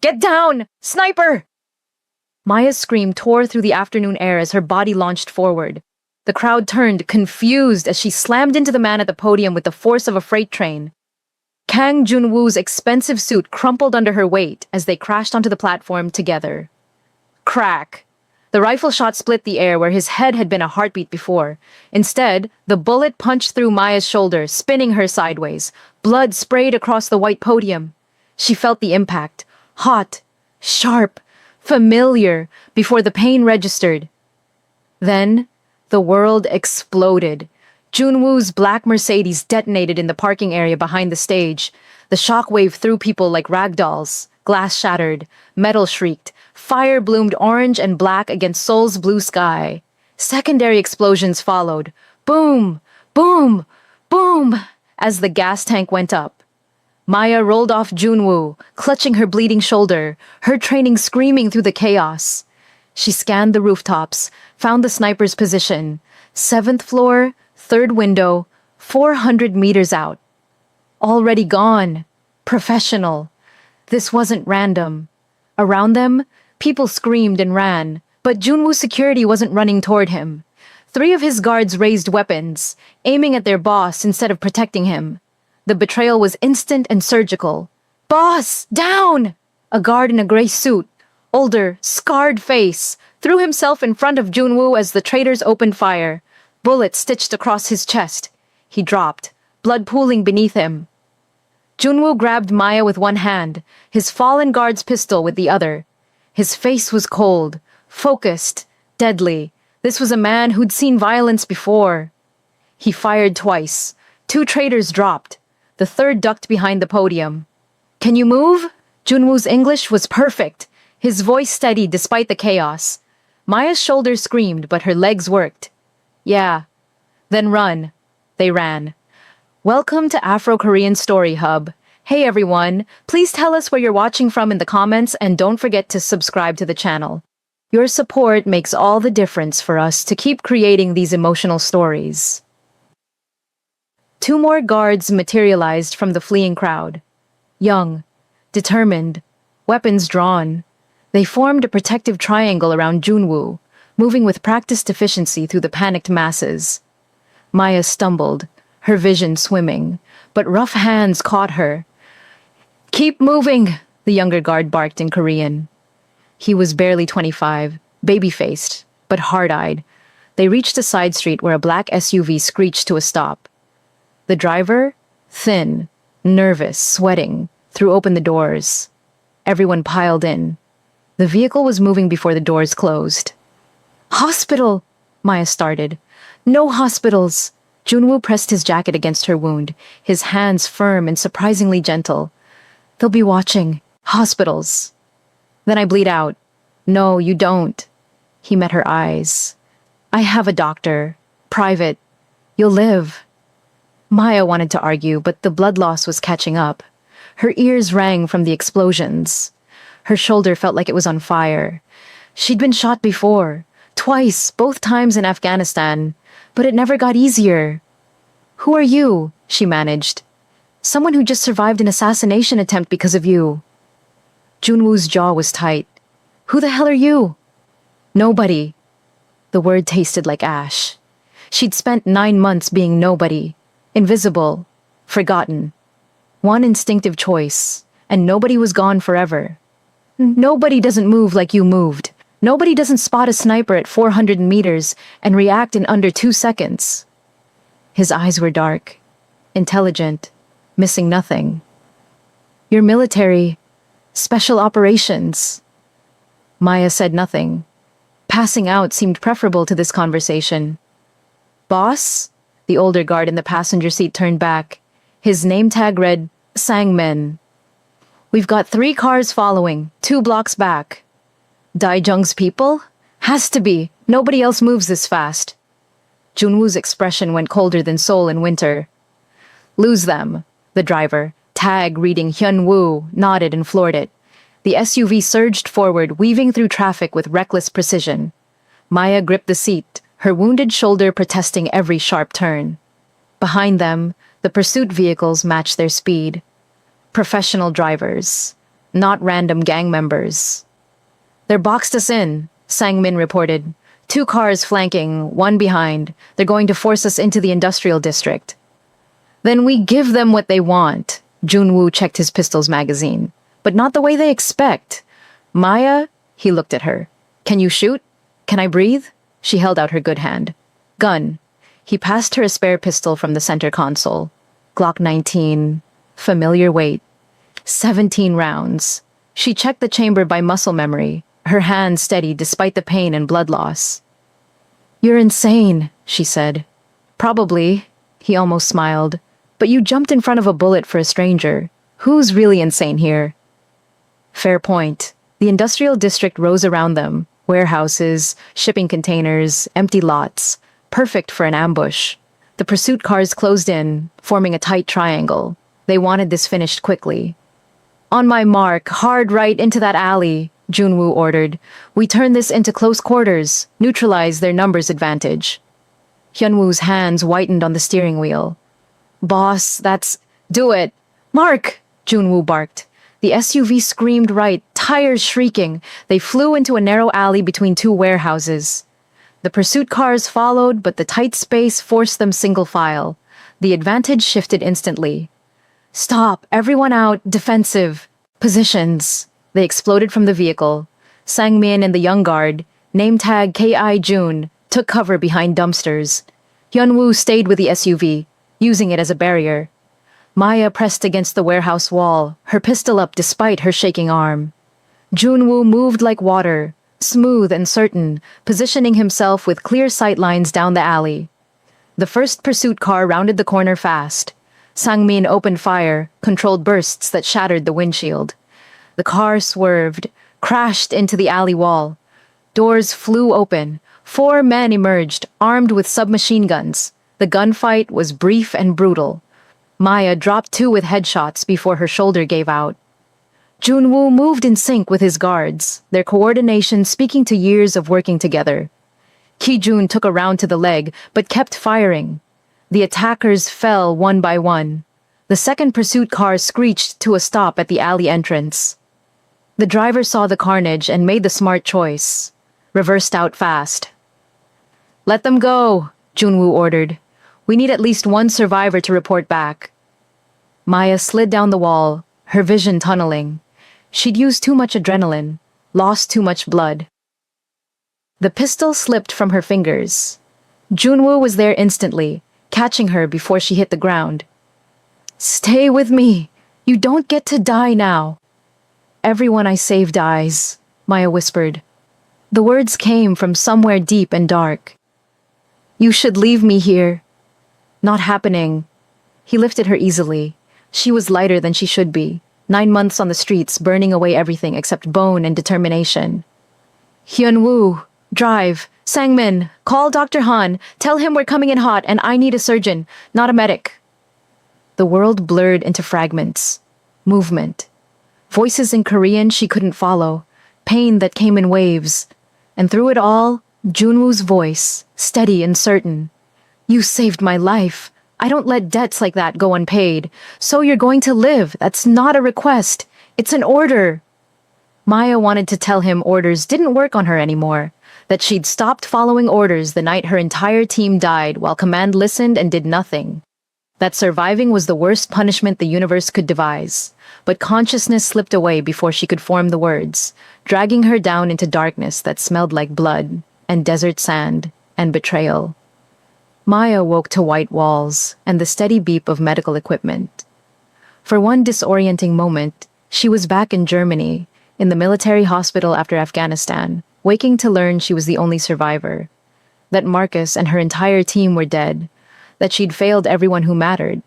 Get down! Sniper! Maya's scream tore through the afternoon air as her body launched forward. The crowd turned, confused, as she slammed into the man at the podium with the force of a freight train. Kang Junwoo's expensive suit crumpled under her weight as they crashed onto the platform together. Crack! The rifle shot split the air where his head had been a heartbeat before. Instead, the bullet punched through Maya's shoulder, spinning her sideways. Blood sprayed across the white podium. She felt the impact. Hot, sharp, familiar, before the pain registered. Then, the world exploded. Junwoo's black Mercedes detonated in the parking area behind the stage. The shockwave threw people like rag dolls. Glass shattered. Metal shrieked. Fire bloomed orange and black against Seoul's blue sky. Secondary explosions followed. Boom! Boom! Boom! As the gas tank went up. Maya rolled off Junwoo, clutching her bleeding shoulder, her training screaming through the chaos. She scanned the rooftops, found the sniper's position. 7th floor, 3rd window, 400 meters out. Already gone. Professional. This wasn't random. Around them, people screamed and ran, but Junwoo's security wasn't running toward him. 3 of his guards raised weapons, aiming at their boss instead of protecting him. The betrayal was instant and surgical. Boss, down! A guard in a gray suit, older, scarred face, threw himself in front of Junwoo as the traitors opened fire. Bullets stitched across his chest. He dropped, blood pooling beneath him. Junwoo grabbed Maya with one hand, his fallen guard's pistol with the other. His face was cold, focused, deadly. This was a man who'd seen violence before. He fired twice. 2 traitors dropped. The 3rd ducked behind the podium. Can you move? Junwoo's English was perfect. His voice steady despite the chaos. Maya's shoulders screamed, but her legs worked. Yeah. Then run. They ran. Welcome to Afro-Korean Story Hub. Hey everyone, please tell us where you're watching from in the comments and don't forget to subscribe to the channel. Your support makes all the difference for us to keep creating these emotional stories. 2 more guards materialized from the fleeing crowd. Young, determined, weapons drawn. They formed a protective triangle around Junwoo, moving with practiced efficiency through the panicked masses. Maya stumbled, her vision swimming, but rough hands caught her. Keep moving, the younger guard barked in Korean. He was barely 25, baby-faced, but hard-eyed. They reached a side street where a black SUV screeched to a stop. The driver, thin, nervous, sweating, threw open the doors. Everyone piled in. The vehicle was moving before the doors closed. Hospital! Maya started. No hospitals! Junwoo pressed his jacket against her wound, his hands firm and surprisingly gentle. They'll be watching. Hospitals. Then I bleed out. No, you don't. He met her eyes. I have a doctor. Private. You'll live. Maya wanted to argue, but the blood loss was catching up. Her ears rang from the explosions. Her shoulder felt like it was on fire. She'd been shot before. Twice, both times in Afghanistan. But it never got easier. Who are you? She managed. Someone who just survived an assassination attempt because of you. Junwoo's jaw was tight. Who the hell are you? Nobody. The word tasted like ash. She'd spent 9 months being nobody. Invisible. Forgotten. One instinctive choice. And nobody was gone forever. Nobody doesn't move like you moved. Nobody doesn't spot a sniper at 400 meters and react in under 2 seconds. His eyes were dark, intelligent, missing nothing. You're military, special operations. Maya said nothing. Passing out seemed preferable to this conversation. Boss? The older guard in the passenger seat turned back. His name tag read, Sangmin. We've got 3 cars following, 2 blocks back. Daijung's people? Has to be. Nobody else moves this fast. Junwoo's expression went colder than Seoul in winter. Lose them. The driver, tag reading Hyun-woo, nodded and floored it. The SUV surged forward, weaving through traffic with reckless precision. Maya gripped the seat, her wounded shoulder protesting every sharp turn. Behind them, the pursuit vehicles matched their speed. Professional drivers. not random gang members. They're boxed us in, Sang-min reported. 2 cars flanking, 1 behind. They're going to force us into the industrial district. Then we give them what they want. Junwoo checked his pistol's magazine. But not the way they expect. Maya, he looked at her. Can you shoot? Can I breathe? She held out her good hand. Gun. He passed her a spare pistol from the center console. Glock 19. Familiar weight. 17 rounds. She checked the chamber by muscle memory, her hand steady despite the pain and blood loss. You're insane, she said. Probably, he almost smiled. But you jumped in front of a bullet for a stranger. Who's really insane here? Fair point. The industrial district rose around them. Warehouses, shipping containers, empty lots. Perfect for an ambush. The pursuit cars closed in, forming a tight triangle. They wanted this finished quickly. On my mark, hard right into that alley, Junwoo ordered. We turn this into close quarters, neutralize their numbers advantage. Hyunwoo's hands whitened on the steering wheel. Boss, that's... Do it! Mark! Junwoo barked. The SUV screamed right, tires shrieking. They flew into a narrow alley between 2 warehouses. The pursuit cars followed, but the tight space forced them single file. The advantage shifted instantly. Stop! Everyone out! Defensive! Positions! They exploded from the vehicle. Sang-min and the young guard, name tag K.I. Jun, took cover behind dumpsters. Hyunwoo stayed with the SUV, using it as a barrier. Maya pressed against the warehouse wall, her pistol up despite her shaking arm. Junwoo moved like water, smooth and certain, positioning himself with clear sight lines down the alley. The first pursuit car rounded the corner fast. Sang-min opened fire, controlled bursts that shattered the windshield. The car swerved, crashed into the alley wall. Doors flew open. 4 men emerged, armed with submachine guns. The gunfight was brief and brutal. Maya dropped 2 with headshots before her shoulder gave out. Junwoo moved in sync with his guards, their coordination speaking to years of working together. Ki-jun took a round to the leg, but kept firing. The attackers fell one by one. The second pursuit car screeched to a stop at the alley entrance. The driver saw the carnage and made the smart choice. Reversed out fast. Let them go, Junwoo ordered. We need at least 1 survivor to report back. Maya slid down the wall, her vision tunneling. She'd used too much adrenaline, lost too much blood. The pistol slipped from her fingers. Junwoo was there instantly, catching her before she hit the ground. Stay with me. You don't get to die now. Everyone I save dies, Maya whispered. The words came from somewhere deep and dark. You should leave me here. Not happening. He lifted her easily. She was lighter than she should be. 9 months on the streets, burning away everything except bone and determination. Hyunwoo, drive. Sang-min, call Dr. Han. Tell him we're coming in hot and I need a surgeon, not a medic. The world blurred into fragments. Movement. Voices in Korean she couldn't follow. Pain that came in waves. And through it all, Junwoo's voice, steady and certain. You saved my life. I don't let debts like that go unpaid. So you're going to live. That's not a request. It's an order. Maya wanted to tell him orders didn't work on her anymore. That she'd stopped following orders the night her entire team died while command listened and did nothing. That surviving was the worst punishment the universe could devise. But consciousness slipped away before she could form the words, dragging her down into darkness that smelled like blood, and desert sand, and betrayal. Maya woke to white walls and the steady beep of medical equipment. For one disorienting moment, she was back in Germany, in the military hospital after Afghanistan, waking to learn she was the only survivor. That Marcus and her entire team were dead, that she'd failed everyone who mattered.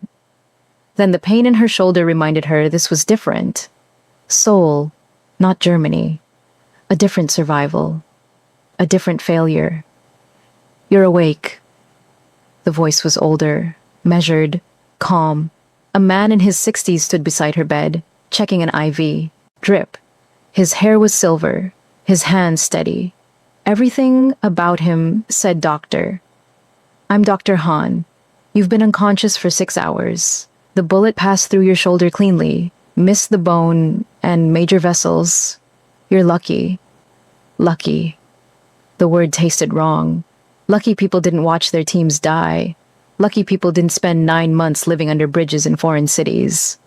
Then the pain in her shoulder reminded her this was different. Seoul, not Germany. A different survival. A different failure. You're awake. The voice was older, measured, calm. A man in his 60s stood beside her bed, checking an IV. Drip. His hair was silver, his hands steady. Everything about him said doctor. I'm Dr. Han. You've been unconscious for 6 hours. The bullet passed through your shoulder cleanly, missed the bone, And major vessels, you're lucky. Lucky. The word tasted wrong. Lucky people didn't watch their teams die. Lucky people didn't spend 9 months living under bridges in foreign cities.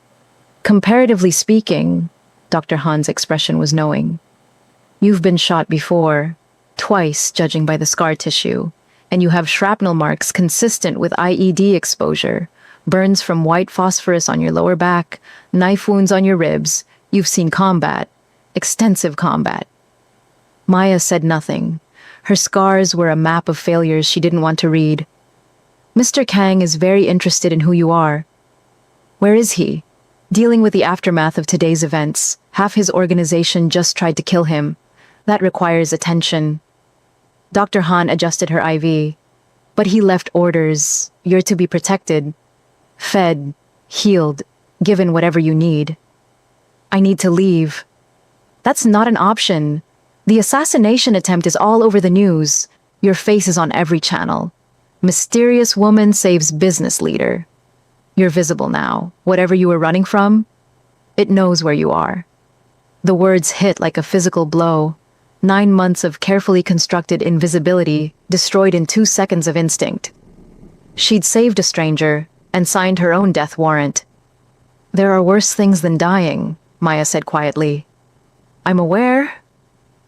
Comparatively speaking, Dr. Han's expression was knowing. You've been shot before, twice judging by the scar tissue, and you have shrapnel marks consistent with IED exposure, burns from white phosphorus on your lower back, knife wounds on your ribs. You've seen combat, extensive combat. Maya said nothing. Her scars were a map of failures she didn't want to read. Mr. Kang is very interested in who you are. Where is he? Dealing with the aftermath of today's events. Half his organization just tried to kill him. That requires attention. Dr. Han adjusted her IV. But he left orders. You're to be protected, fed, healed, given whatever you need. I need to leave. That's not an option. The assassination attempt is all over the news. Your face is on every channel. Mysterious woman saves business leader. You're visible now. Whatever you were running from, it knows where you are. The words hit like a physical blow. 9 months of carefully constructed invisibility destroyed in 2 seconds of instinct. She'd saved a stranger and signed her own death warrant. There are worse things than dying, Maya said quietly. I'm aware.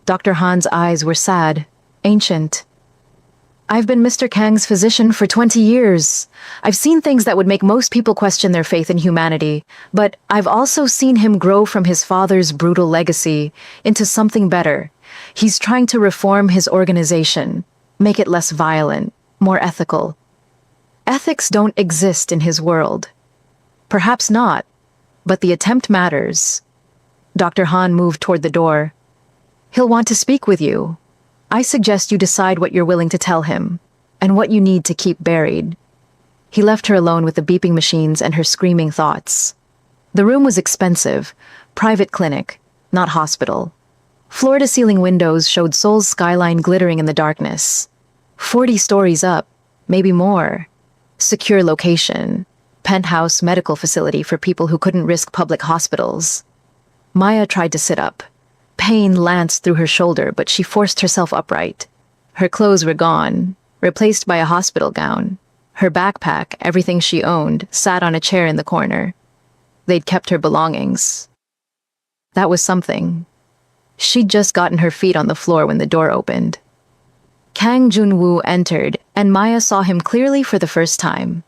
Dr. Han's eyes were sad, ancient. I've been Mr. Kang's physician for 20 years. I've seen things that would make most people question their faith in humanity, but I've also seen him grow from his father's brutal legacy into something better. He's trying to reform his organization, make it less violent, more ethical. Ethics don't exist in his world. Perhaps not, but the attempt matters. Dr. Han moved toward the door. He'll want to speak with you. I suggest you decide what you're willing to tell him, and what you need to keep buried. He left her alone with the beeping machines and her screaming thoughts. The room was expensive, private clinic, not hospital. Floor-to-ceiling windows showed Seoul's skyline glittering in the darkness. 40 stories up, maybe more. Secure location, penthouse medical facility for people who couldn't risk public hospitals. Maya tried to sit up. Pain lanced through her shoulder, but she forced herself upright. Her clothes were gone, replaced by a hospital gown. Her backpack, everything she owned, sat on a chair in the corner. They'd kept her belongings. That was something. She'd just gotten her feet on the floor when the door opened. Kang Junwoo entered, and Maya saw him clearly for the first time.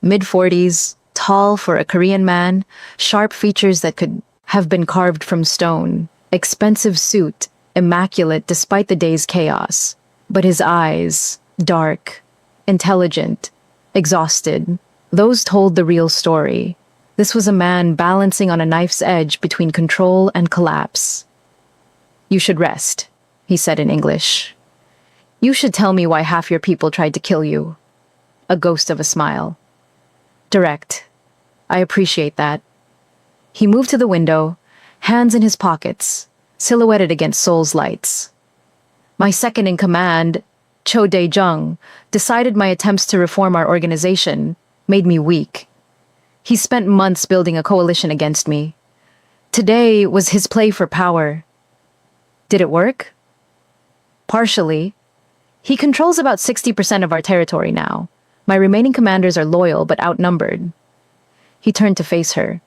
Mid-40s, tall for a Korean man, sharp features that could have been carved from stone. Expensive suit, immaculate despite the day's chaos. But his eyes, dark, intelligent, exhausted, those told the real story. This was a man balancing on a knife's edge between control and collapse. You should rest, he said in English. You should tell me why half your people tried to kill you. A ghost of a smile. Direct. I appreciate that. He moved to the window, hands in his pockets, silhouetted against Seoul's lights. My second-in-command, Cho Dae-jung, decided my attempts to reform our organization made me weak. He spent months building a coalition against me. Today was his play for power. Did it work? Partially. He controls about 60% of our territory now. My remaining commanders are loyal but outnumbered. He turned to face her.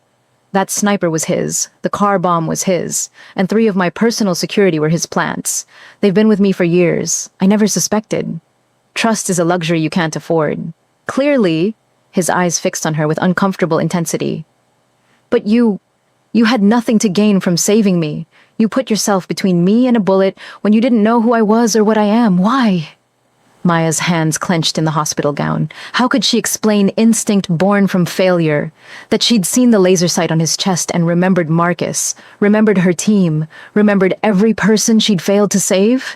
That sniper was his, the car bomb was his, and 3 of my personal security were his plants. They've been with me for years. I never suspected. Trust is a luxury you can't afford. Clearly, his eyes fixed on her with uncomfortable intensity. But you had nothing to gain from saving me. You put yourself between me and a bullet when you didn't know who I was or what I am. Why? Maya's hands clenched in the hospital gown. How could she explain instinct born from failure? That she'd seen the laser sight on his chest and remembered Marcus, remembered her team, remembered every person she'd failed to save?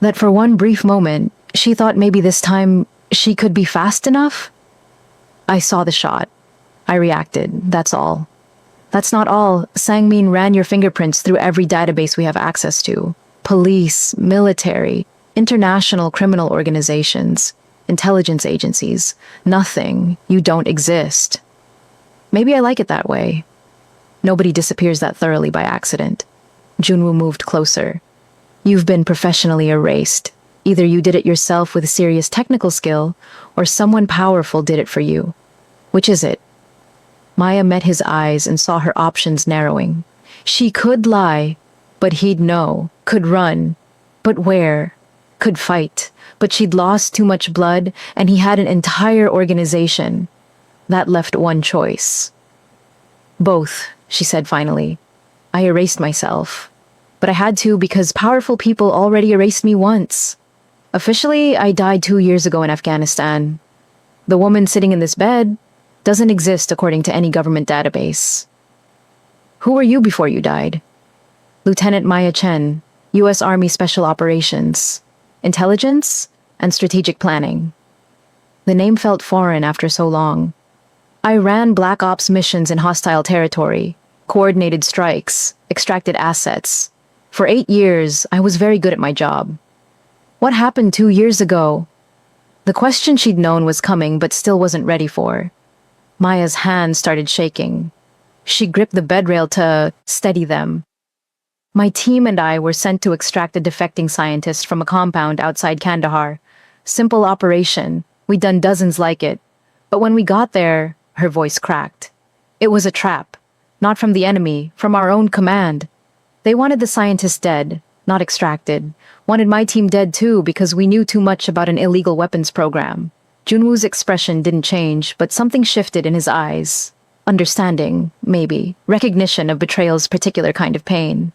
That for one brief moment, she thought maybe this time she could be fast enough? I saw the shot. I reacted, that's all. That's not all. Sangmin ran your fingerprints through every database we have access to. Police, military, international criminal organizations, intelligence agencies. Nothing. You don't exist. Maybe I like it that way. Nobody disappears that thoroughly by accident. Junwoo moved closer. You've been professionally erased. Either you did it yourself with serious technical skill, or someone powerful did it for you. Which is it? Maya met his eyes and saw her options narrowing. She could lie, but he'd know. Could run, but where? Could fight, but she'd lost too much blood, and he had an entire organization. That left one choice. Both, she said finally. I erased myself. But I had to because powerful people already erased me once. Officially, I died 2 years ago in Afghanistan. The woman sitting in this bed doesn't exist according to any government database. Who were you before you died? Lieutenant Maya Chen, U.S. Army Special Operations, Intelligence, and Strategic Planning. The name felt foreign after so long. I ran Black Ops missions in hostile territory, coordinated strikes, extracted assets. For 8 years, I was very good at my job. What happened 2 years ago? The question she'd known was coming but still wasn't ready for. Maya's hands started shaking. She gripped the bedrail to steady them. My team and I were sent to extract a defecting scientist from a compound outside Kandahar. Simple operation. We'd done dozens like it. But when we got there, her voice cracked. It was a trap. Not from the enemy, from our own command. They wanted the scientist dead, not extracted. Wanted my team dead too because we knew too much about an illegal weapons program. Junwoo's expression didn't change, but something shifted in his eyes. Understanding, maybe. Recognition of betrayal's particular kind of pain.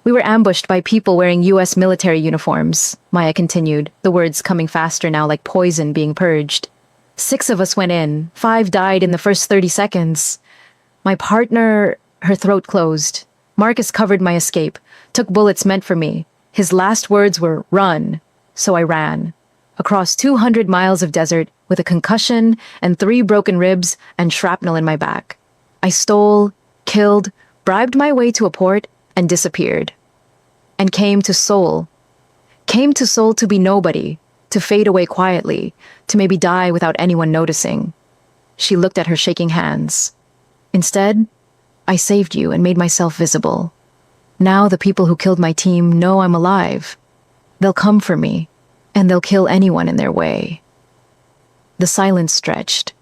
We were ambushed by people wearing U.S. military uniforms, Maya continued, the words coming faster now like poison being purged. 6 of us went in. 5 died in the first 30 seconds. My partner, her throat closed. Marcus covered my escape, took bullets meant for me. His last words were, run. So I ran. Across 200 miles of desert, with a concussion and 3 broken ribs and shrapnel in my back. I stole, killed, bribed my way to a port, and disappeared. And came to Seoul. Came to Seoul to be nobody, to fade away quietly, to maybe die without anyone noticing. She looked at her shaking hands. Instead, I saved you and made myself visible. Now the people who killed my team know I'm alive. They'll come for me, and they'll kill anyone in their way. The silence stretched.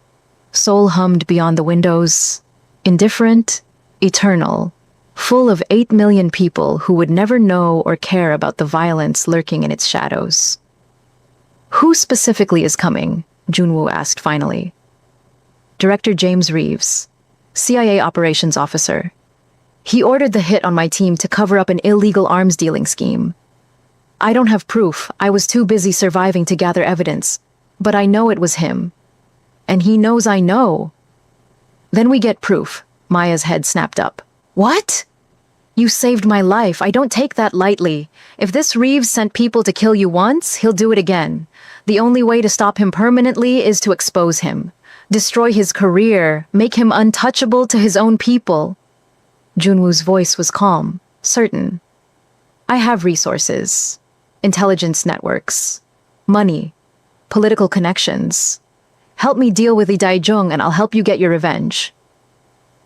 Seoul hummed beyond the windows, indifferent, eternal, full of 8 million people who would never know or care about the violence lurking in its shadows. Who specifically is coming? Junwoo asked finally. Director James Reeves, CIA operations officer. He ordered the hit on my team to cover up an illegal arms dealing scheme. I don't have proof. I was too busy surviving to gather evidence. But I know it was him. And he knows I know. Then we get proof. Maya's head snapped up. What? You saved my life. I don't take that lightly. If this Reeves sent people to kill you once, he'll do it again. The only way to stop him permanently is to expose him. Destroy his career, make him untouchable to his own people. Junwoo's voice was calm, certain. I have resources, intelligence networks, money, political connections. Help me deal with Lee Dae-jung and I'll help you get your revenge.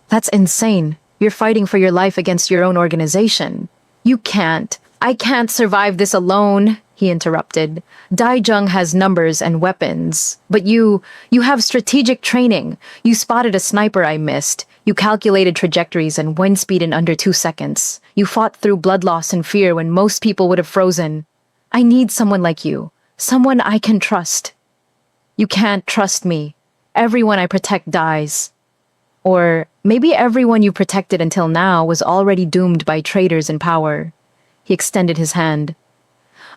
That's insane. You're fighting for your life against your own organization. You can't. I can't survive this alone, he interrupted. Dae-jung has numbers and weapons. But you have strategic training. You spotted a sniper I missed. You calculated trajectories and wind speed in under 2 seconds. You fought through blood loss and fear when most people would have frozen. I need someone like you. Someone I can trust. You can't trust me. Everyone I protect dies. Or maybe everyone you protected until now was already doomed by traitors in power. He extended his hand.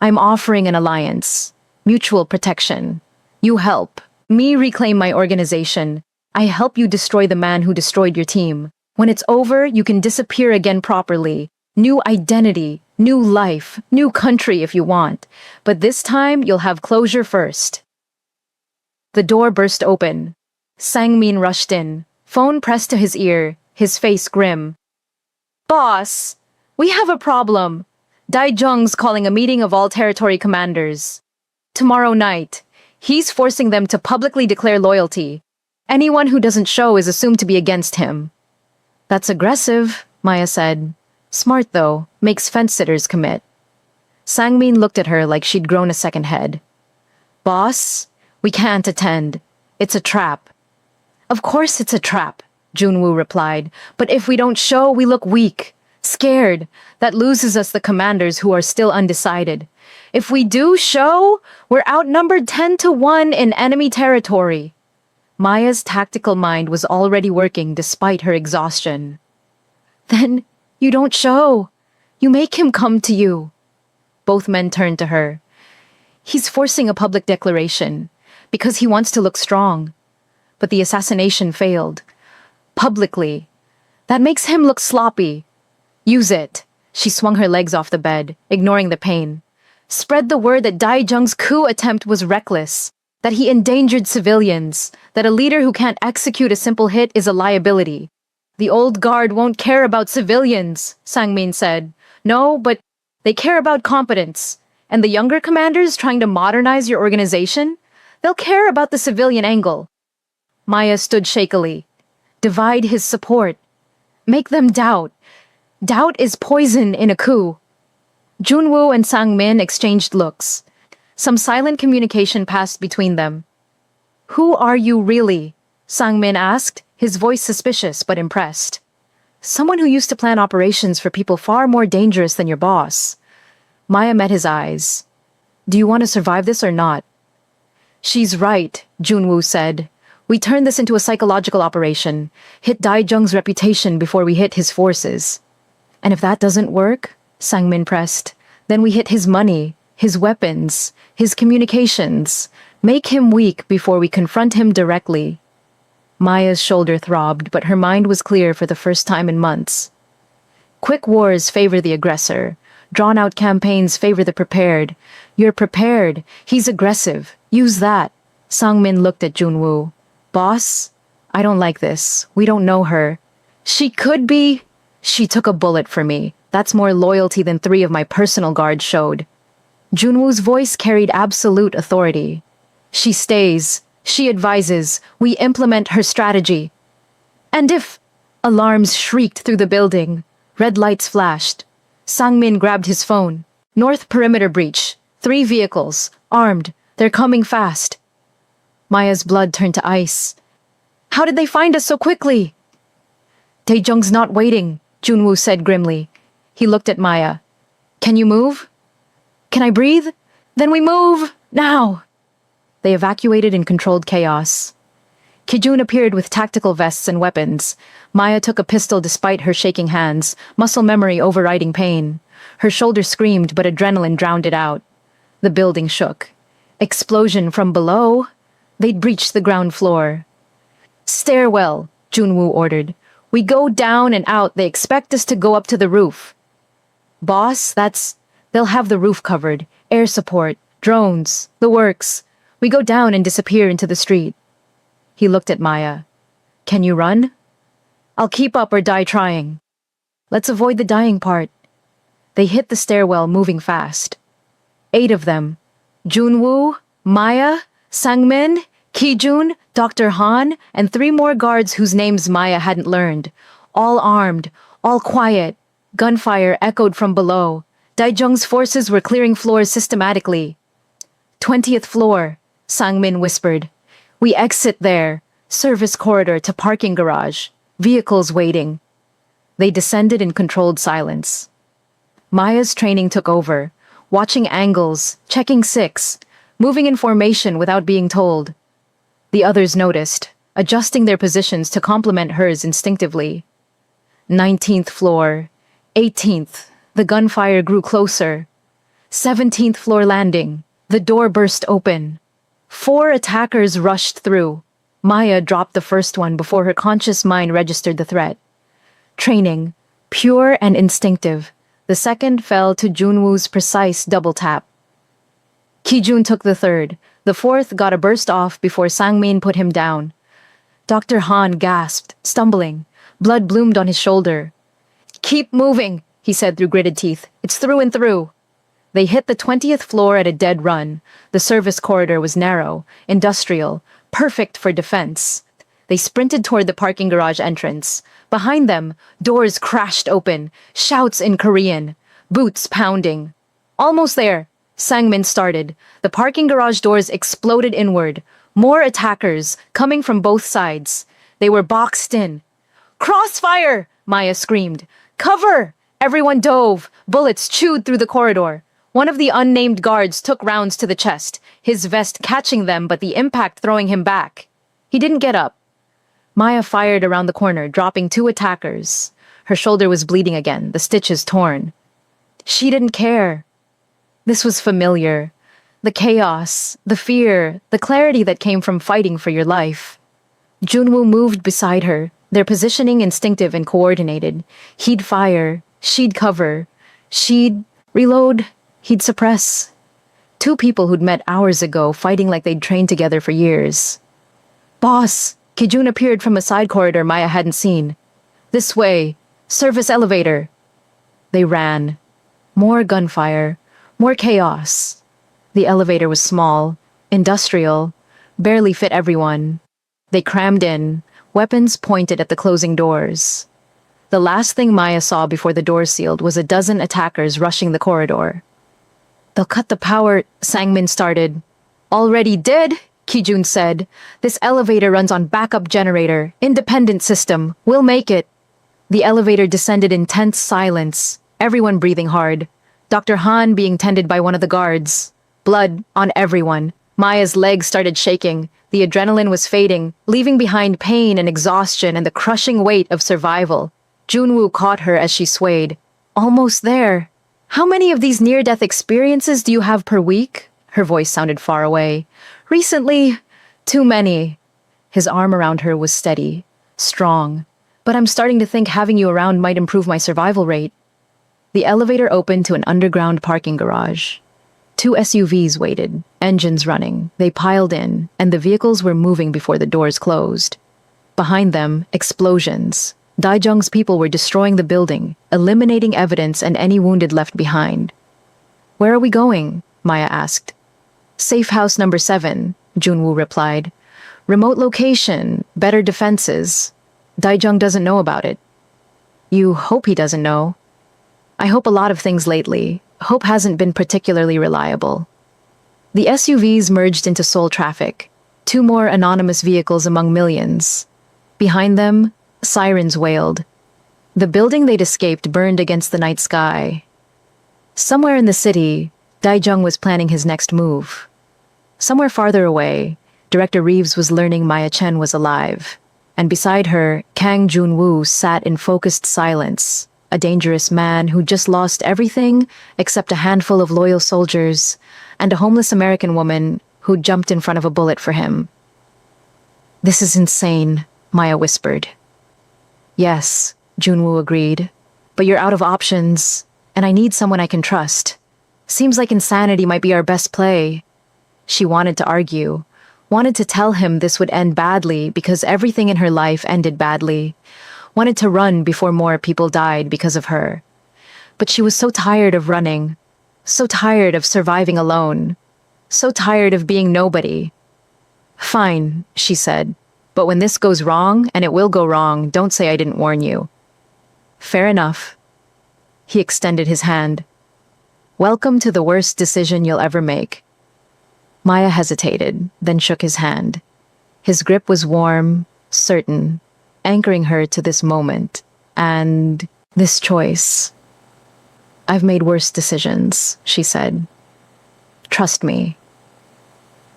I'm offering an alliance. Mutual protection. You help. Me reclaim my organization. I help you destroy the man who destroyed your team. When it's over, you can disappear again properly. New identity, new life, new country if you want. But this time, you'll have closure first. The door burst open. Sang-min rushed in. Phone pressed to his ear, his face grim. Boss, we have a problem. Dae-jung's calling a meeting of all territory commanders. Tomorrow night, he's forcing them to publicly declare loyalty. Anyone who doesn't show is assumed to be against him. That's aggressive, Maya said. Smart though, makes fence-sitters commit. Sangmin looked at her like she'd grown a second head. Boss, we can't attend. It's a trap. Of course it's a trap, Junwoo replied. But if we don't show, we look weak. Scared. That loses us the commanders who are still undecided. If we do show, we're outnumbered 10-1 in enemy territory. Maya's tactical mind was already working despite her exhaustion. Then you don't show. You make him come to you. Both men turned to her. He's forcing a public declaration because he wants to look strong. But the assassination failed. Publicly. That makes him look sloppy. Use it. She swung her legs off the bed, ignoring the pain. Spread the word that Daijung's coup attempt was reckless, that he endangered civilians, that a leader who can't execute a simple hit is a liability. The old guard won't care about civilians, Sangmin said. No, but they care about competence. And the younger commanders trying to modernize your organization? They'll care about the civilian angle. Maya stood shakily. Divide his support. Make them doubt. Doubt is poison in a coup. Junwoo and Sangmin exchanged looks. Some silent communication passed between them. Who are you really? Sangmin asked, his voice suspicious but impressed. Someone who used to plan operations for people far more dangerous than your boss. Maya met his eyes. Do you want to survive this or not? She's right, Junwoo said. We turn this into a psychological operation. Hit Daijung's reputation before we hit his forces. And if that doesn't work, Sangmin pressed, then we hit his money, his weapons, his communications. Make him weak before we confront him directly. Maya's shoulder throbbed, but her mind was clear for the first time in months. Quick wars favor the aggressor. Drawn-out campaigns favor the prepared. You're prepared. He's aggressive. Use that. Sangmin looked at Junwoo. Boss, I don't like this. We don't know her. She could be. She took a bullet for me. That's more loyalty than 3 of my personal guards showed. Junwoo's voice carried absolute authority. She stays. She advises. We implement her strategy. And if... Alarms shrieked through the building. Red lights flashed. Sangmin grabbed his phone. North perimeter breach. 3 vehicles. Armed. They're coming fast. Maya's blood turned to ice. How did they find us so quickly? Daejung's not waiting, Junwoo said grimly. He looked at Maya. Can you move? Can I breathe? Then we move! Now! They evacuated in controlled chaos. Kijun appeared with tactical vests and weapons. Maya took a pistol despite her shaking hands, muscle memory overriding pain. Her shoulder screamed, but adrenaline drowned it out. The building shook. Explosion from below? They'd breached the ground floor. Stairwell, Junwoo ordered. We go down and out. They expect us to go up to the roof. Boss, they'll have the roof covered. Air support, drones, the works. We go down and disappear into the street. He looked at Maya. Can you run? I'll keep up or die trying. Let's avoid the dying part. They hit the stairwell, moving fast. 8 of them. Junwoo, Maya, Sangmin, Kijun, Dr. Han, and 3 more guards whose names Maya hadn't learned. All armed, all quiet. Gunfire echoed from below. Daijung's forces were clearing floors systematically. 20th floor, Sangmin whispered. We exit there. Service corridor to parking garage. Vehicles waiting. They descended in controlled silence. Maya's training took over, watching angles, checking 6, moving in formation without being told. The others noticed, adjusting their positions to complement hers instinctively. 19th floor, 18th, the gunfire grew closer. 17th floor landing, the door burst open. 4 attackers rushed through. Maya dropped the first one before her conscious mind registered the threat. Training, pure and instinctive. The second fell to Junwoo's precise double tap. Kijun took the third. The fourth got a burst off before Sangmin put him down. Dr. Han gasped, stumbling. Blood bloomed on his shoulder. Keep moving, he said through gritted teeth. It's through and through. They hit the 20th floor at a dead run. The service corridor was narrow, industrial, perfect for defense. They sprinted toward the parking garage entrance. Behind them, doors crashed open, shouts in Korean, boots pounding. Almost there, Sangmin started. The parking garage doors exploded inward. More attackers, coming from both sides. They were boxed in. Crossfire! Maya screamed. Cover! Everyone dove. Bullets chewed through the corridor. One of the unnamed guards took rounds to the chest, his vest catching them but the impact throwing him back. He didn't get up. Maya fired around the corner, dropping 2 attackers. Her shoulder was bleeding again, the stitches torn. She didn't care. This was familiar. The chaos, the fear, the clarity that came from fighting for your life. Junwoo moved beside her, their positioning instinctive and coordinated. He'd fire, she'd cover, she'd reload, he'd suppress. 2 people who'd met hours ago, fighting like they'd trained together for years. Boss! Kijun appeared from a side corridor Maya hadn't seen. This way. Service elevator. They ran. More gunfire. More chaos. The elevator was small, industrial, barely fit everyone. They crammed in, weapons pointed at the closing doors. The last thing Maya saw before the doors sealed was a dozen attackers rushing the corridor. They'll cut the power, Sangmin started. Already did, Kijun said. This elevator runs on backup generator, independent system. We'll make it. The elevator descended in tense silence, everyone breathing hard. Dr. Han being tended by one of the guards. Blood on everyone. Maya's legs started shaking. The adrenaline was fading, leaving behind pain and exhaustion and the crushing weight of survival. Junwoo caught her as she swayed. Almost there. How many of these near-death experiences do you have per week? Her voice sounded far away. Recently, too many. His arm around her was steady, strong. But I'm starting to think having you around might improve my survival rate. The elevator opened to an underground parking garage. 2 SUVs waited, engines running. They piled in, and the vehicles were moving before the doors closed. Behind them, explosions. Daijung's people were destroying the building, eliminating evidence and any wounded left behind. Where are we going? Maya asked. Safe house number 7, Junwoo replied. Remote location, better defenses. Daijung doesn't know about it. You hope he doesn't know. I hope a lot of things lately. Hope hasn't been particularly reliable. The SUVs merged into Seoul traffic. 2 more anonymous vehicles among millions. Behind them, sirens wailed. The building they'd escaped burned against the night sky. Somewhere in the city, Daijung was planning his next move. Somewhere farther away, Director Reeves was learning Maya Chen was alive. And beside her, Kang Junwoo sat in focused silence, a dangerous man who just lost everything except a handful of loyal soldiers and a homeless American woman who jumped in front of a bullet for him. This is insane, Maya whispered. Yes, Junwoo agreed, but you're out of options, and I need someone I can trust. Seems like insanity might be our best play. She wanted to argue, wanted to tell him this would end badly because everything in her life ended badly, wanted to run before more people died because of her. But she was so tired of running, so tired of surviving alone, so tired of being nobody. Fine, she said, but when this goes wrong, and it will go wrong, don't say I didn't warn you. Fair enough. He extended his hand. Welcome to the worst decision you'll ever make. Maya hesitated, then shook his hand. His grip was warm, certain, anchoring her to this moment, and this choice. I've made worse decisions, she said. Trust me.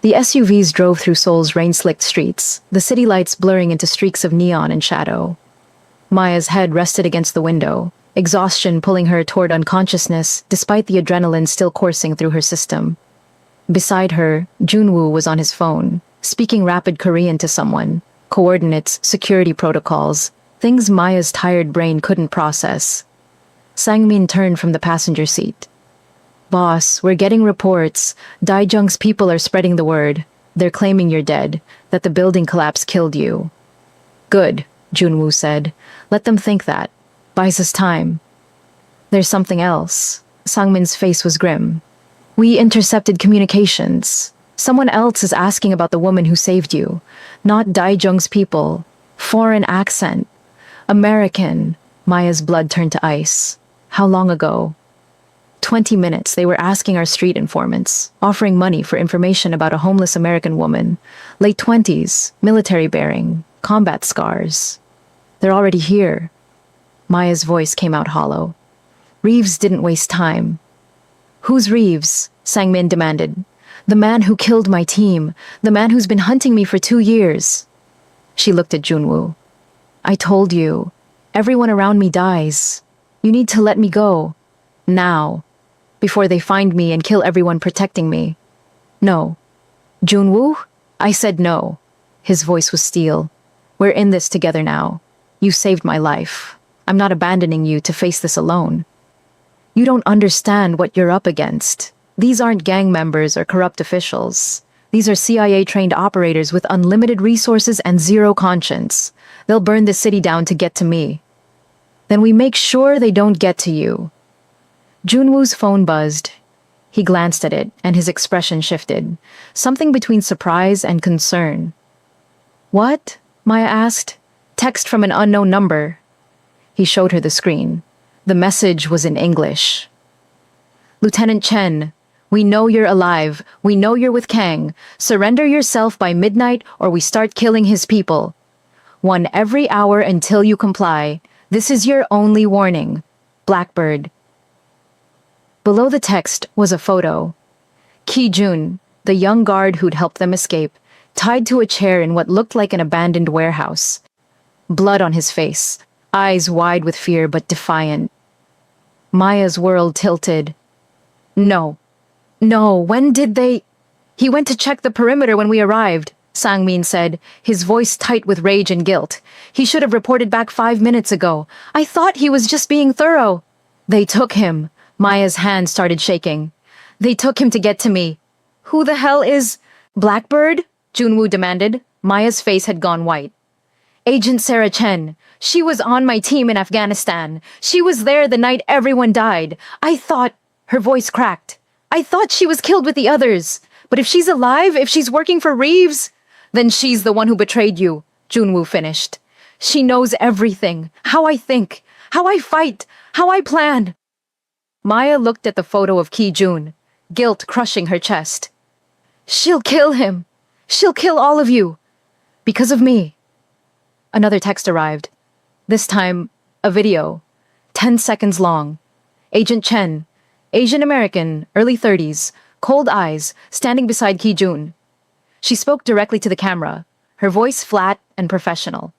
The SUVs drove through Seoul's rain-slicked streets, the city lights blurring into streaks of neon and shadow. Maya's head rested against the window, exhaustion pulling her toward unconsciousness despite the adrenaline still coursing through her system. Beside her, Junwoo was on his phone, speaking rapid Korean to someone, coordinates, security protocols, things Maya's tired brain couldn't process. Sangmin turned from the passenger seat. Boss, we're getting reports. Daijung's people are spreading the word. They're claiming you're dead, that the building collapse killed you. Good, Junwoo said. Let them think that. Buys us time. There's something else. Sangmin's face was grim. We intercepted communications. Someone else is asking about the woman who saved you. Not Daijung's people. Foreign accent. American. Maya's blood turned to ice. How long ago? 20 minutes, they were asking our street informants, offering money for information about a homeless American woman. Late 20s, military bearing, combat scars. They're already here. Maya's voice came out hollow. Reeves didn't waste time. Who's Reeves? Sang-min demanded. The man who killed my team. The man who's been hunting me for 2 years. She looked at Junwoo. I told you. Everyone around me dies. You need to let me go. Now. Before they find me and kill everyone protecting me. No. Junwoo? I said no. His voice was steel. We're in this together now. You saved my life. I'm not abandoning you to face this alone. You don't understand what you're up against. These aren't gang members or corrupt officials. These are CIA-trained operators with unlimited resources and zero conscience. They'll burn the city down to get to me. Then we make sure they don't get to you. Junwoo's phone buzzed. He glanced at it, and his expression shifted. Something between surprise and concern. What? Maya asked. Text from an unknown number. He showed her the screen. The message was in English. Lieutenant Chen, we know you're alive. We know you're with Kang. Surrender yourself by midnight or we start killing his people. 1 every hour until you comply. This is your only warning. Blackbird. Below the text was a photo. Ki-jun, the young guard who'd helped them escape, tied to a chair in what looked like an abandoned warehouse. Blood on his face, eyes wide with fear but defiant. Maya's world tilted. No. No, when did they... He went to check the perimeter when we arrived, Sang-min said, his voice tight with rage and guilt. He should have reported back 5 minutes ago. I thought he was just being thorough. They took him. Maya's hand started shaking. They took him to get to me. Who the hell is... Blackbird? Junwoo demanded. Maya's face had gone white. Agent Sarah Chen. She was on my team in Afghanistan. She was there the night everyone died. I thought... Her voice cracked. I thought she was killed with the others. But if she's alive, if she's working for Reeves, then she's the one who betrayed you, Junwoo finished. She knows everything. How I think. How I fight. How I plan. Maya looked at the photo of Ki-jun, guilt crushing her chest. She'll kill him. She'll kill all of you. Because of me. Another text arrived. This time, a video. 10 seconds long. Agent Chen, Asian American, early 30s, cold eyes, standing beside Ki-jun. She spoke directly to the camera, her voice flat and professional.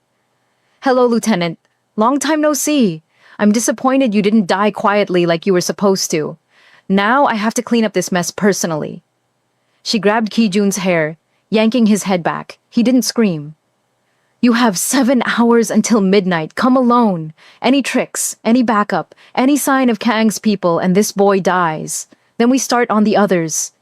Hello, Lieutenant. Long time no see. I'm disappointed you didn't die quietly like you were supposed to. Now I have to clean up this mess personally. She grabbed Ki-jun's hair, yanking his head back. He didn't scream. You have 7 hours until midnight. Come alone. Any tricks, any backup, any sign of Kang's people, and this boy dies. Then we start on the others.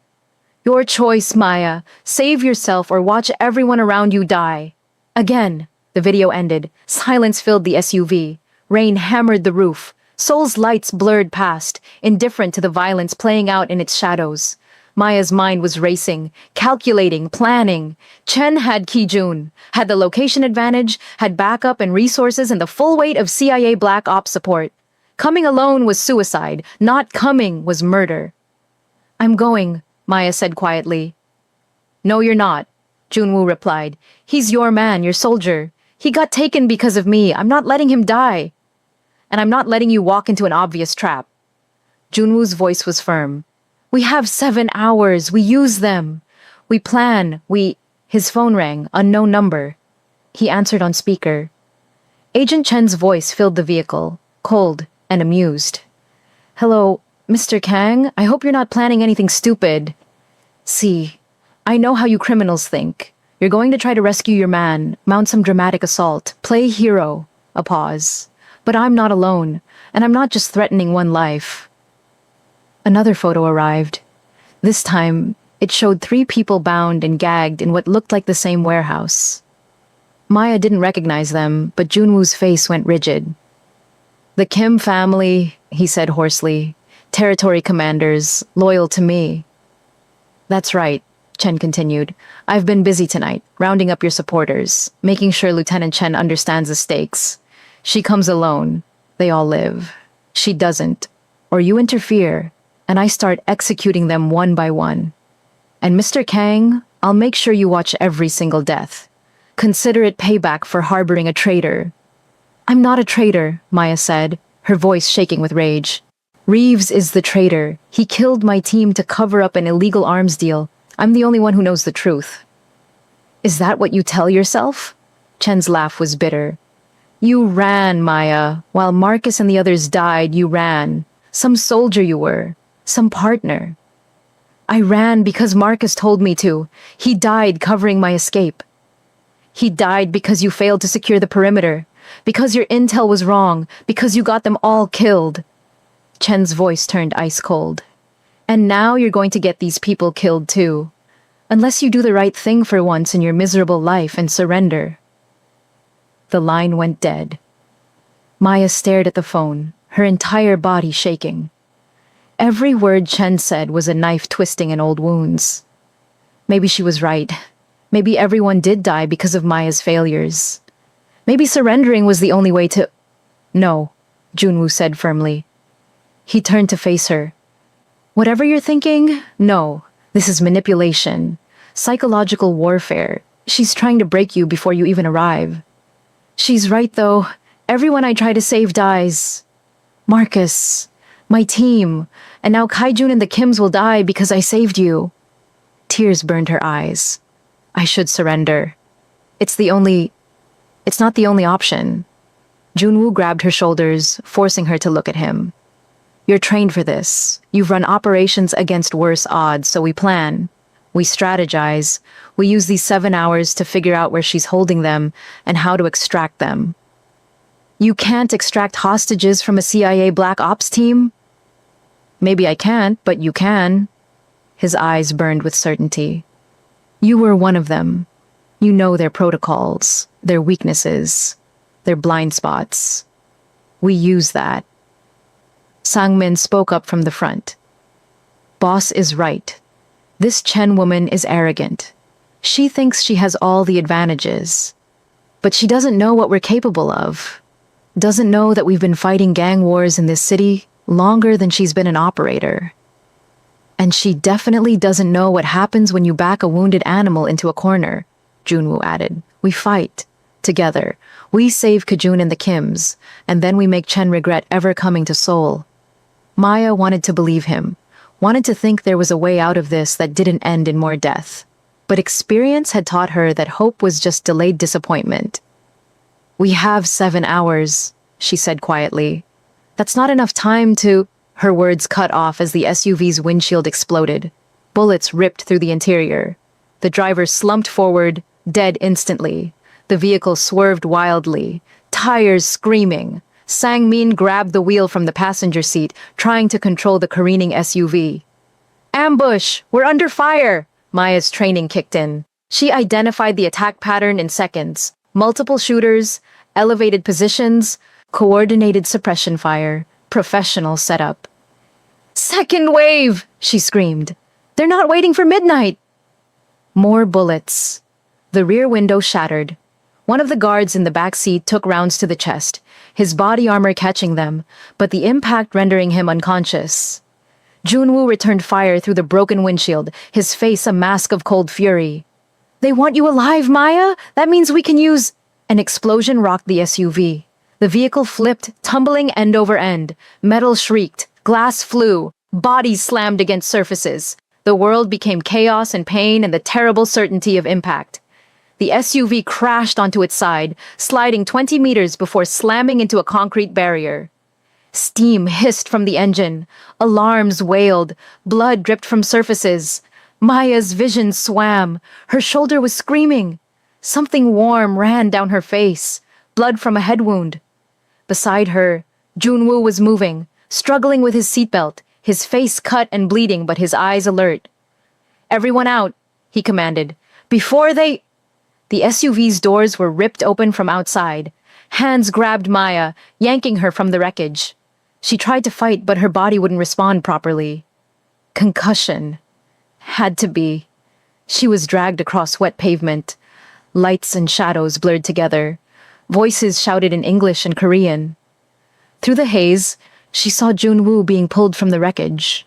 Your choice, Maya. Save yourself or watch everyone around you die. Again, the video ended. Silence filled the SUV. Rain hammered the roof. Seoul's lights blurred past, indifferent to the violence playing out in its shadows. Maya's mind was racing, calculating, planning. Chen had Ki-jun, had the location advantage, had backup and resources and the full weight of CIA Black Ops support. Coming alone was suicide. Not coming was murder. I'm going, Maya said quietly. No, you're not, Junwoo replied. He's your man, your soldier. He got taken because of me. I'm not letting him die. And I'm not letting you walk into an obvious trap. Junwoo's voice was firm. We have 7 hours. We use them. We plan. His phone rang, unknown number. He answered on speaker. Agent Chen's voice filled the vehicle, cold and amused. Hello, Mr. Kang? I hope you're not planning anything stupid. See, I know how you criminals think. You're going to try to rescue your man, mount some dramatic assault, play hero. A pause. But I'm not alone, and I'm not just threatening one life. Another photo arrived. This time, it showed 3 people bound and gagged in what looked like the same warehouse. Maya didn't recognize them, but Junwoo's face went rigid. The Kim family, he said hoarsely. Territory commanders, loyal to me. That's right, Chen continued. I've been busy tonight, rounding up your supporters, making sure Lieutenant Chen understands the stakes. She comes alone. They all live. She doesn't. Or you interfere, and I start executing them one by one. And Mr. Kang, I'll make sure you watch every single death. Consider it payback for harboring a traitor. I'm not a traitor, Maya said, her voice shaking with rage. Reeves is the traitor. He killed my team to cover up an illegal arms deal. I'm the only one who knows the truth. Is that what you tell yourself? Chen's laugh was bitter. You ran, Maya. While Marcus and the others died, you ran. Some soldier you were. Some partner. I ran because Marcus told me to. He died covering my escape. He died because you failed to secure the perimeter. Because your intel was wrong. Because you got them all killed. Chen's voice turned ice cold. And now you're going to get these people killed too. Unless you do the right thing for once in your miserable life and surrender. The line went dead. Maya stared at the phone, her entire body shaking. Every word Chen said was a knife twisting in old wounds. Maybe she was right. Maybe everyone did die because of Maya's failures. Maybe surrendering was the only way to... No, Junwoo said firmly. He turned to face her. Whatever you're thinking, no. This is manipulation. Psychological warfare. She's trying to break you before you even arrive. She's right, though. Everyone I try to save dies. Marcus, my team, and now Kaijun and the Kims will die because I saved you. Tears burned her eyes. I should surrender. It's not the only option. Junwoo grabbed her shoulders, forcing her to look at him. You're trained for this. You've run operations against worse odds, so we plan. We strategize. We use these 7 hours to figure out where she's holding them and how to extract them. You can't extract hostages from a CIA Black Ops team? Maybe I can't, but you can. His eyes burned with certainty. You were one of them. You know their protocols, their weaknesses, their blind spots. We use that. Sang-min spoke up from the front. Boss is right. This Chen woman is arrogant. She thinks she has all the advantages. But she doesn't know what we're capable of. Doesn't know that we've been fighting gang wars in this city longer than she's been an operator. And she definitely doesn't know what happens when you back a wounded animal into a corner, Junwoo added. We fight. Together. We save Kajun and the Kims, and then we make Chen regret ever coming to Seoul. Maya wanted to believe him, wanted to think there was a way out of this that didn't end in more death. But experience had taught her that hope was just delayed disappointment. We have 7 hours, she said quietly. That's not enough time to... Her words cut off as the SUV's windshield exploded. Bullets ripped through the interior. The driver slumped forward, dead instantly. The vehicle swerved wildly, tires screaming. Sang-min grabbed the wheel from the passenger seat, trying to control the careening SUV. Ambush! We're under fire! Maya's training kicked in. She identified the attack pattern in seconds. Multiple shooters, elevated positions, coordinated suppression fire, professional setup. Second wave! She screamed. They're not waiting for midnight! More bullets. The rear window shattered. One of the guards in the back seat took rounds to the chest, his body armor catching them, but the impact rendering him unconscious. Junwoo returned fire through the broken windshield, his face a mask of cold fury. They want you alive, Maya? That means we can use... An explosion rocked the SUV. The vehicle flipped, tumbling end over end. Metal shrieked, glass flew, bodies slammed against surfaces. The world became chaos and pain and the terrible certainty of impact. The SUV crashed onto its side, sliding 20 meters before slamming into a concrete barrier. Steam hissed from the engine. Alarms wailed. Blood dripped from surfaces. Maya's vision swam. Her shoulder was screaming. Something warm ran down her face. Blood from a head wound. Beside her, Junwoo was moving, struggling with his seatbelt, his face cut and bleeding but his eyes alert. Everyone out, he commanded. Before they... The SUV's doors were ripped open from outside. Hands grabbed Maya, yanking her from the wreckage. She tried to fight, but her body wouldn't respond properly. Concussion. Had to be. She was dragged across wet pavement. Lights and shadows blurred together. Voices shouted in English and Korean. Through the haze, she saw Junwoo being pulled from the wreckage.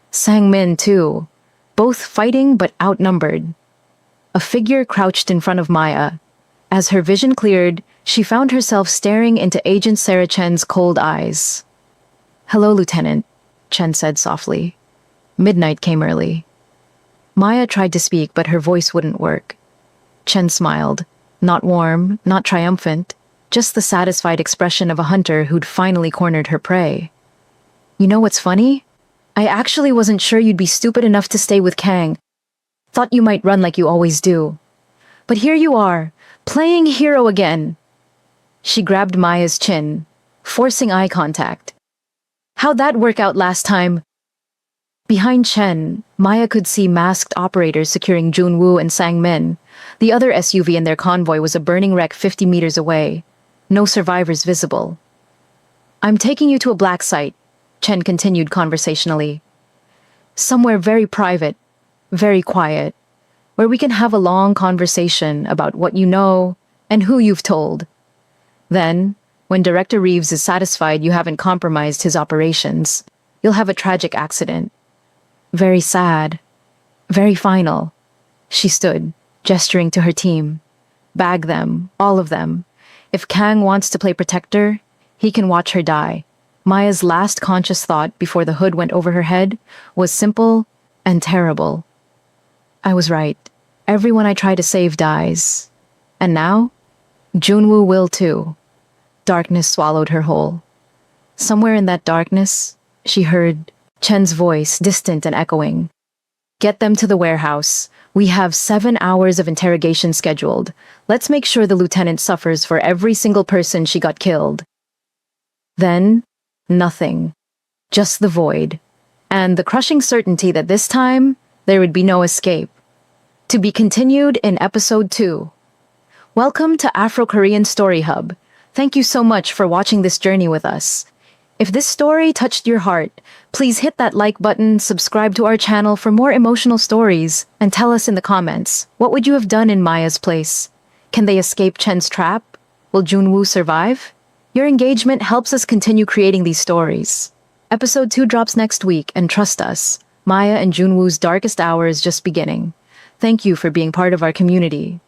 Sang-min, too, both fighting but outnumbered. A figure crouched in front of Maya. As her vision cleared, she found herself staring into Agent Sarah Chen's cold eyes. "Hello, Lieutenant," Chen said softly. Midnight came early. Maya tried to speak, but her voice wouldn't work. Chen smiled. Not warm, not triumphant, just the satisfied expression of a hunter who'd finally cornered her prey. "You know what's funny? I actually wasn't sure you'd be stupid enough to stay with Kang. Thought you might run like you always do. But here you are, playing hero again." She grabbed Maya's chin, forcing eye contact. "How'd that work out last time?" Behind Chen, Maya could see masked operators securing Junwoo and Sang-min. The other SUV in their convoy was a burning wreck 50 meters away. No survivors visible. "I'm taking you to a black site," Chen continued conversationally. "Somewhere very private, very quiet, where we can have a long conversation about what you know and who you've told. Then, when Director Reeves is satisfied you haven't compromised his operations, you'll have a tragic accident. Very sad. Very final." She stood, gesturing to her team. "Bag them, all of them. If Kang wants to play protector, he can watch her die." Maya's last conscious thought before the hood went over her head was simple and terrible. "I was right. Everyone I try to save dies. And now, Junwoo will too." Darkness swallowed her whole. Somewhere in that darkness, she heard Chen's voice, distant and echoing. "Get them to the warehouse. We have 7 hours of interrogation scheduled. Let's make sure the lieutenant suffers for every single person she got killed." Then, nothing. Just the void. And the crushing certainty that this time, there would be no escape. To be continued in episode 2. Welcome to Afro-Korean Story Hub. Thank you so much for watching this journey with us. If this story touched your heart, please hit that like button, subscribe to our channel for more emotional stories, and tell us in the comments, what would you have done in Maya's place? Can they escape Chen's trap? Will Junwoo survive? Your engagement helps us continue creating these stories. Episode 2 drops next week, and trust us, Maya and Junwoo's darkest hour is just beginning. Thank you for being part of our community.